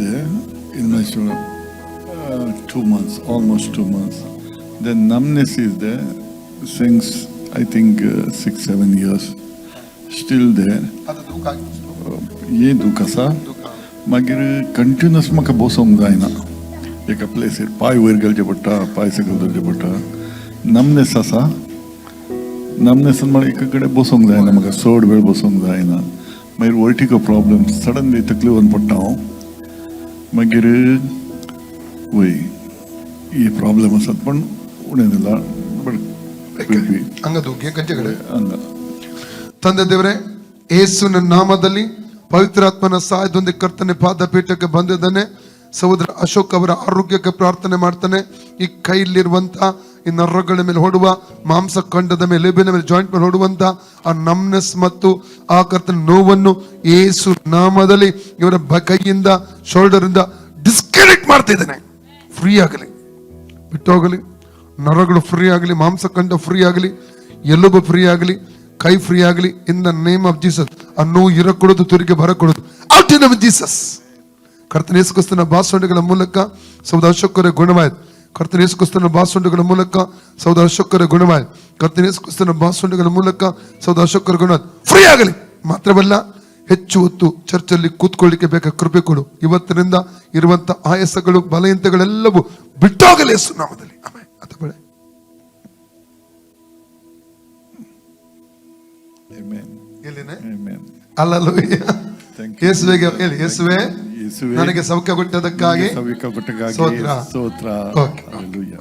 there in my shoulder. 2 months, almost 2 months. The numbness is there since I think 6-7 years. Still there. आता दुःख आहे. ये दुखासा मागीर continuous म्हाका बसोंक जायना. एका प्लेसीर पांय वयर घालचे पडटा, पांय सकयल धरचे पडटा. नमनेस आसा. नमनेसान म्हाका एका कडेन बसोंक जायना, म्हाका चड वेळ बसोंक जायना. मागीर वर्टिगो प्रॉब्लेम सडनली तकली वरून पडटा हांव. मागीर वय ही प्रॉब्लेम आसात पण उणें जाला. बट ಹಂಗ ದುಃಖ ಕಂಚೆ ಕಡೆ ಹಂಗ ತಂದೆ ದೇವರೇ, ಯೇಸುವಿನ ನಾಮದಲ್ಲಿ ಪವಿತ್ರಾತ್ಮನ ಸಹಾಯದೊಂದಿಗೆ ಕರ್ತನೆ ಪಾದಪೀಠಕ್ಕೆ ಬಂದಿದ್ದಾನೆ. ಸಹೋದರ ಅಶೋಕ್ ಅವರ ಆರೋಗ್ಯಕ್ಕೆ ಪ್ರಾರ್ಥನೆ ಮಾಡ್ತಾನೆ. ಈ ಕೈಲಿರುವಂತ ಈ ನರಗಳ ಮೇಲೆ ಹೊಡುವ ಮಾಂಸ ಖಂಡದ ಮೇಲೆ, ಎಲುಬಿನ ಮೇಲೆ, ಜಾಯಿಂಟ್ ಮೇಲೆ ಹೊಡುವಂತ ಆ ನಮ್ನೆಸ್ ಮತ್ತು ಆ ಕರ್ತನ ನೋವನ್ನು ಯೇಸು ನಾಮದಲ್ಲಿ ಇವರ ಕೈಯಿಂದ, ಶೋಲ್ಡರ್ ಇಂದ ಡಿಸ್ಕನೆಕ್ಟ್ ಮಾಡ್ತಾ ಇದ್ದಾನೆ. ಫ್ರೀ ಆಗಲಿ, ಬಿಟ್ಟೋಗಲಿ. ನರಗಳು ಫ್ರೀ ಆಗಲಿ, ಮಾಂಸಖಂಡ ಫ್ರೀ ಆಗಲಿ, ಎಲುಬು ಫ್ರೀ ಆಗಲಿ, ಕೈ ಫ್ರೀ ಆಗಲಿ. In the name of Jesus. ಆ ನೋವು ಇರಕೊಡೋದು, ತುರಿಗೆ ಬರಕೊಡೋದು. Out in the Jesus. ಕರ್ತನ ಯೇಸು ಕ್ರಿಸ್ತನ ಬಾಸುಂಡೆಗಳ ಮೂಲಕ ಸಹೋದರ ಅಶೋಕರ ಗುಣವಾಯಿತು. ಕರ್ತನ ಯೇಸು ಕ್ರಿಸ್ತನ ಬಾಸುಂಡೆಗಳ ಮೂಲಕ ಸಹೋದರ ಅಶೋಕರ ಗುಣವಾಯಿತು. ಕರ್ತನ ಯೇಸು ಕ್ರಿಸ್ತನ ಬಾಸುಂಡೆಗಳ ಮೂಲಕ ಸಹೋದರ ಅಶೋಕರ ಗುಣವಾಯಿತು. ಫ್ರೀ ಆಗಲಿ. ಮಾತ್ರವಲ್ಲ, ಹೆಚ್ಚು ಹೊತ್ತು ಚರ್ಚಲ್ಲಿ ಕೂತ್ಕೊಳ್ಳಿಕ್ಕೆ ಬೇಕಾದ ಕೃಪೆ ಕೊಡು. ಇವತ್ತಿನಿಂದ ಇರುವಂತ ಆಯಾಸಗಳು, ಬಲಹೀನತೆಗಳೆಲ್ಲವೂ ಬಿಟ್ಟೋಗಲಿ ಯೇಸು ನಾಮದಲ್ಲಿ. ಆಮೆನ್. ಅಥವಾ Amen. ಎಲ್ಲಿನೆ Amen. ಹಲ್ಲೆಲೂಯಾ. ಯೇಸುವಿಗೆ ಹೇಳಿ, ಯೇಸುವೇ ಯೇಸುವೇ ನನಗೆ ಸೌಖ್ಯ ಕೊಟ್ಟದಕ್ಕಾಗಿ ಸೌಖ್ಯ ಕೊಟ್ಟಕ್ಕಾಗಿ ಸ್ತೋತ್ರ. ಸ್ತೋತ್ರ. ಓಕೆ. Hallelujah.